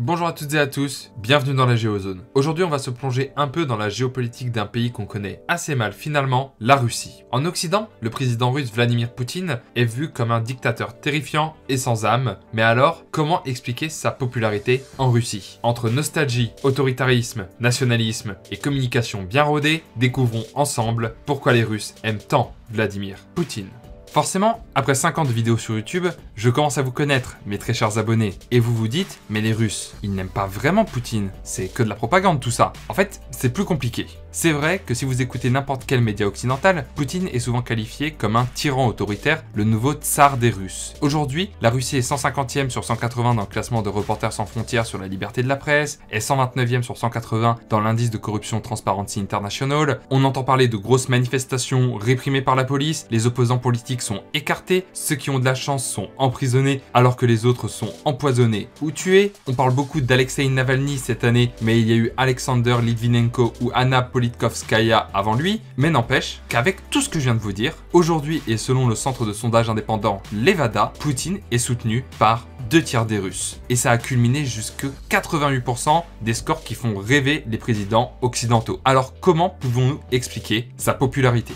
Bonjour à toutes et à tous, bienvenue dans la Géozone. Aujourd'hui on va se plonger un peu dans la géopolitique d'un pays qu'on connaît assez mal finalement, la Russie. En Occident, le président russe Vladimir Poutine est vu comme un dictateur terrifiant et sans âme, mais alors comment expliquer sa popularité en Russie? Entre nostalgie, autoritarisme, nationalisme et communication bien rodée, découvrons ensemble pourquoi les Russes aiment tant Vladimir Poutine. Forcément, après 5 ans de vidéos sur YouTube, je commence à vous connaître, mes très chers abonnés. Et vous vous dites, mais les Russes, ils n'aiment pas vraiment Poutine, c'est que de la propagande tout ça. En fait, c'est plus compliqué. C'est vrai que si vous écoutez n'importe quel média occidental, Poutine est souvent qualifié comme un tyran autoritaire, le nouveau tsar des Russes. Aujourd'hui, la Russie est 150e sur 180 dans le classement de Reporters sans frontières sur la liberté de la presse, est 129e sur 180 dans l'indice de corruption Transparency International. On entend parler de grosses manifestations réprimées par la police, les opposants politiques sont écartés, ceux qui ont de la chance sont emprisonnés alors que les autres sont empoisonnés ou tués. On parle beaucoup d'Alexei Navalny cette année, mais il y a eu Alexander Litvinenko ou Anna Politkovskaya avant lui, mais n'empêche qu'avec tout ce que je viens de vous dire, aujourd'hui et selon le centre de sondage indépendant Levada, Poutine est soutenu par 2/3 des Russes. Et ça a culminé jusque 88% des scores qui font rêver les présidents occidentaux. Alors comment pouvons-nous expliquer sa popularité ?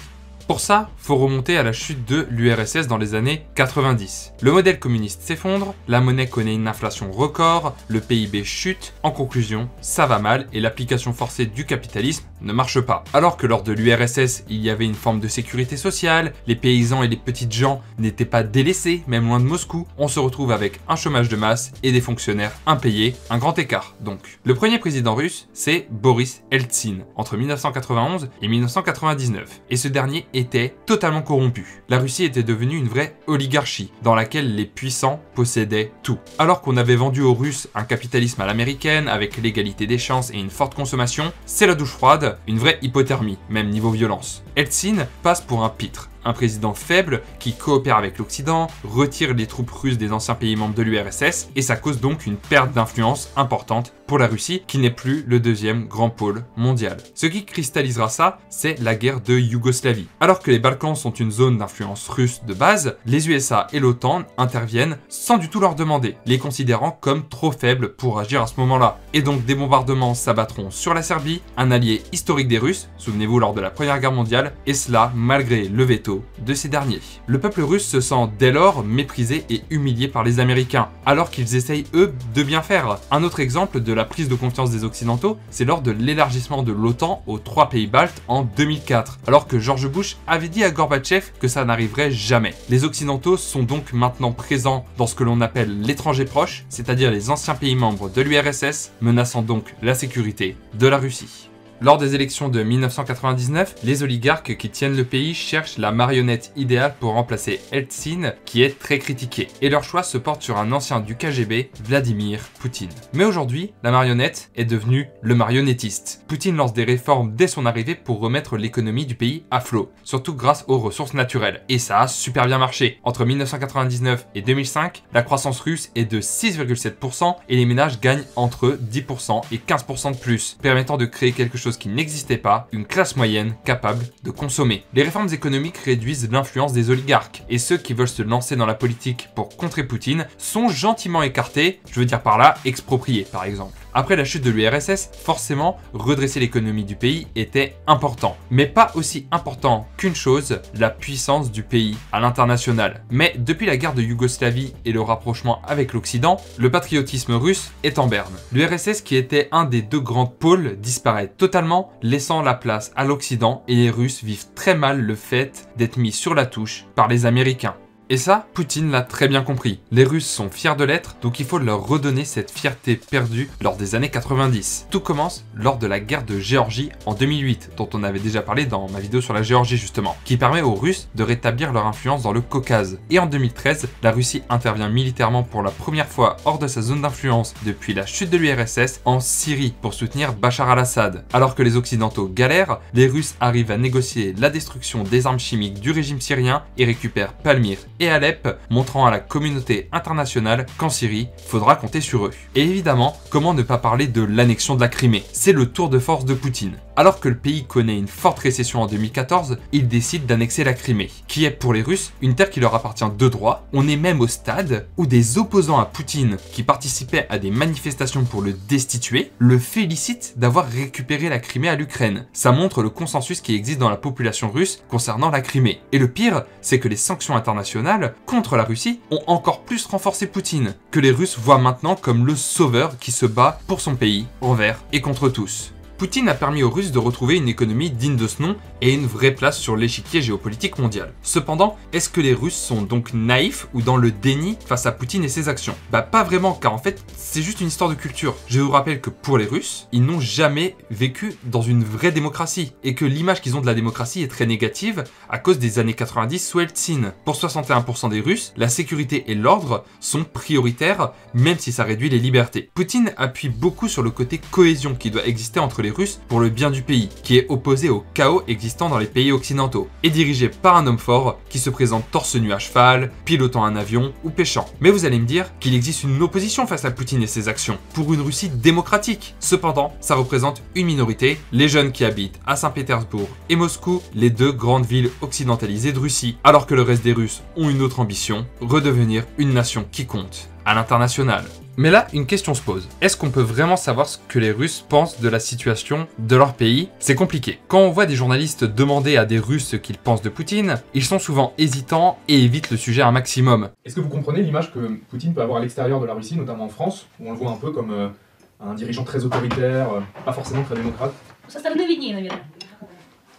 Pour ça, faut remonter à la chute de l'URSS dans les années 90. Le modèle communiste s'effondre, la monnaie connaît une inflation record, le PIB chute, en conclusion, ça va mal et l'application forcée du capitalisme ne marche pas. Alors que lors de l'URSS, il y avait une forme de sécurité sociale, les paysans et les petites gens n'étaient pas délaissés, même loin de Moscou, on se retrouve avec un chômage de masse et des fonctionnaires impayés, un grand écart donc. Le premier président russe, c'est Boris Eltsine, entre 1991 et 1999, et ce dernier était totalement corrompu. La Russie était devenue une vraie oligarchie, dans laquelle les puissants possédaient tout. Alors qu'on avait vendu aux Russes un capitalisme à l'américaine, avec l'égalité des chances et une forte consommation, c'est la douche froide, une vraie hypothermie, même niveau violence. Eltsine passe pour un pitre. Un président faible qui coopère avec l'Occident, retire les troupes russes des anciens pays membres de l'URSS et ça cause donc une perte d'influence importante pour la Russie qui n'est plus le deuxième grand pôle mondial. Ce qui cristallisera ça, c'est la guerre de Yougoslavie. Alors que les Balkans sont une zone d'influence russe de base, les USA et l'OTAN interviennent sans du tout leur demander, les considérant comme trop faibles pour agir à ce moment-là. Et donc des bombardements s'abattront sur la Serbie, un allié historique des Russes, souvenez-vous lors de la Première Guerre mondiale, et cela malgré le veto de ces derniers. Le peuple russe se sent dès lors méprisé et humilié par les Américains, alors qu'ils essayent eux de bien faire. Un autre exemple de la prise de confiance des Occidentaux, c'est lors de l'élargissement de l'OTAN aux 3 pays baltes en 2004, alors que George Bush avait dit à Gorbatchev que ça n'arriverait jamais. Les Occidentaux sont donc maintenant présents dans ce que l'on appelle l'étranger proche, c'est-à-dire les anciens pays membres de l'URSS, menaçant donc la sécurité de la Russie. Lors des élections de 1999, les oligarques qui tiennent le pays cherchent la marionnette idéale pour remplacer Eltsine, qui est très critiqué. Et leur choix se porte sur un ancien du KGB, Vladimir Poutine. Mais aujourd'hui, la marionnette est devenue le marionnettiste. Poutine lance des réformes dès son arrivée pour remettre l'économie du pays à flot, surtout grâce aux ressources naturelles. Et ça a super bien marché. Entre 1999 et 2005, la croissance russe est de 6,7% et les ménages gagnent entre 10% et 15% de plus, permettant de créer quelque chose qui n'existait pas, une classe moyenne capable de consommer. Les réformes économiques réduisent l'influence des oligarques, et ceux qui veulent se lancer dans la politique pour contrer Poutine sont gentiment écartés, je veux dire par là expropriés par exemple. Après la chute de l'URSS, forcément, redresser l'économie du pays était important. Mais pas aussi important qu'une chose, la puissance du pays à l'international. Mais depuis la guerre de Yougoslavie et le rapprochement avec l'Occident, le patriotisme russe est en berne. L'URSS, qui était un des 2 grands pôles, disparaît totalement, laissant la place à l'Occident, et les Russes vivent très mal le fait d'être mis sur la touche par les Américains. Et ça, Poutine l'a très bien compris. Les Russes sont fiers de l'être, donc il faut leur redonner cette fierté perdue lors des années 90. Tout commence lors de la guerre de Géorgie en 2008, dont on avait déjà parlé dans ma vidéo sur la Géorgie justement, qui permet aux Russes de rétablir leur influence dans le Caucase. Et en 2013, la Russie intervient militairement pour la première fois hors de sa zone d'influence depuis la chute de l'URSS en Syrie pour soutenir Bachar al-Assad. Alors que les Occidentaux galèrent, les Russes arrivent à négocier la destruction des armes chimiques du régime syrien et récupèrent Palmyre et Alep, montrant à la communauté internationale qu'en Syrie, faudra compter sur eux. Et évidemment, comment ne pas parler de l'annexion de la Crimée? C'est le tour de force de Poutine. Alors que le pays connaît une forte récession en 2014, il décide d'annexer la Crimée, qui est pour les Russes une terre qui leur appartient de droit. On est même au stade où des opposants à Poutine, qui participaient à des manifestations pour le destituer, le félicitent d'avoir récupéré la Crimée à l'Ukraine. Ça montre le consensus qui existe dans la population russe concernant la Crimée. Et le pire, c'est que les sanctions internationales contre la Russie ont encore plus renforcé Poutine, que les Russes voient maintenant comme le sauveur qui se bat pour son pays, envers et contre tous. Poutine a permis aux Russes de retrouver une économie digne de ce nom et une vraie place sur l'échiquier géopolitique mondial. Cependant, est-ce que les Russes sont donc naïfs ou dans le déni face à Poutine et ses actions? Bah pas vraiment, car en fait, c'est juste une histoire de culture. Je vous rappelle que pour les Russes, ils n'ont jamais vécu dans une vraie démocratie et que l'image qu'ils ont de la démocratie est très négative à cause des années 90 sous Eltsine. Pour 61% des Russes, la sécurité et l'ordre sont prioritaires, même si ça réduit les libertés. Poutine appuie beaucoup sur le côté cohésion qui doit exister entre les Russes pour le bien du pays, qui est opposé au chaos existant dans les pays occidentaux, et dirigé par un homme fort qui se présente torse nu à cheval, pilotant un avion ou pêchant. Mais vous allez me dire qu'il existe une opposition face à Poutine et ses actions, pour une Russie démocratique. Cependant, ça représente une minorité, les jeunes qui habitent à Saint-Pétersbourg et Moscou, les deux grandes villes occidentalisées de Russie, alors que le reste des Russes ont une autre ambition, redevenir une nation qui compte à l'international. Mais là, une question se pose. Est-ce qu'on peut vraiment savoir ce que les Russes pensent de la situation de leur pays? C'est compliqué. Quand on voit des journalistes demander à des Russes ce qu'ils pensent de Poutine, ils sont souvent hésitants et évitent le sujet un maximum. Est-ce que vous comprenez l'image que Poutine peut avoir à l'extérieur de la Russie, notamment en France, où on le voit un peu comme un dirigeant très autoritaire, pas forcément très démocrate? Со стороны виднее, наверное.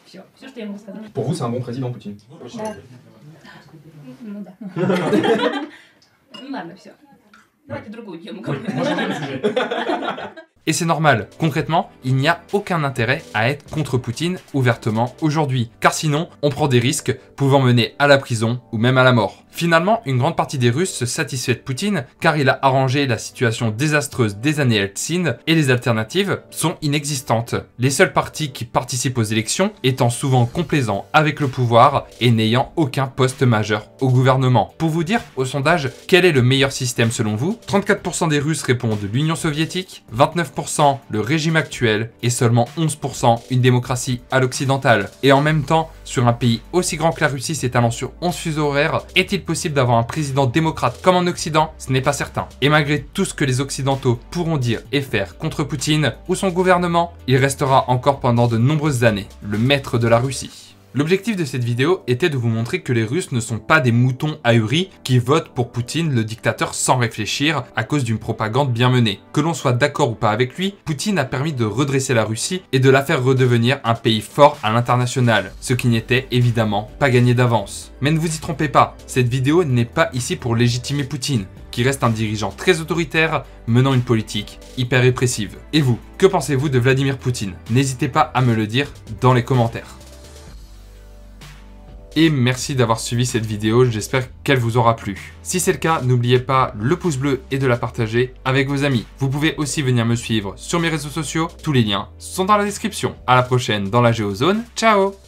Все, что я могу сказать. Pour vous, c'est un bon président, Poutine? Да. Ну да. Ну ладно, все. Давайте другую тему. Et c'est normal. Concrètement, il n'y a aucun intérêt à être contre Poutine ouvertement aujourd'hui, car sinon, on prend des risques pouvant mener à la prison ou même à la mort. Finalement, une grande partie des Russes se satisfait de Poutine car il a arrangé la situation désastreuse des années Eltsine et les alternatives sont inexistantes. Les seuls partis qui participent aux élections étant souvent complaisants avec le pouvoir et n'ayant aucun poste majeur au gouvernement. Pour vous dire, au sondage, quel est le meilleur système selon vous? 34% des Russes répondent l'Union soviétique, 29% le régime actuel et seulement 11% une démocratie à l'occidentale. Et en même temps, sur un pays aussi grand que la Russie s'étalant sur 11 fuseaux horaires, est-il possible d'avoir un président démocrate comme en Occident? Ce n'est pas certain. Et malgré tout ce que les Occidentaux pourront dire et faire contre Poutine ou son gouvernement, il restera encore pendant de nombreuses années le maître de la Russie. L'objectif de cette vidéo était de vous montrer que les Russes ne sont pas des moutons ahuris qui votent pour Poutine, le dictateur, sans réfléchir à cause d'une propagande bien menée. Que l'on soit d'accord ou pas avec lui, Poutine a permis de redresser la Russie et de la faire redevenir un pays fort à l'international, ce qui n'était évidemment pas gagné d'avance. Mais ne vous y trompez pas, cette vidéo n'est pas ici pour légitimer Poutine, qui reste un dirigeant très autoritaire menant une politique hyper répressive. Et vous, que pensez-vous de Vladimir Poutine? N'hésitez pas à me le dire dans les commentaires. Et merci d'avoir suivi cette vidéo, j'espère qu'elle vous aura plu. Si c'est le cas, n'oubliez pas le pouce bleu et de la partager avec vos amis. Vous pouvez aussi venir me suivre sur mes réseaux sociaux, tous les liens sont dans la description. À la prochaine dans la Géozone, ciao!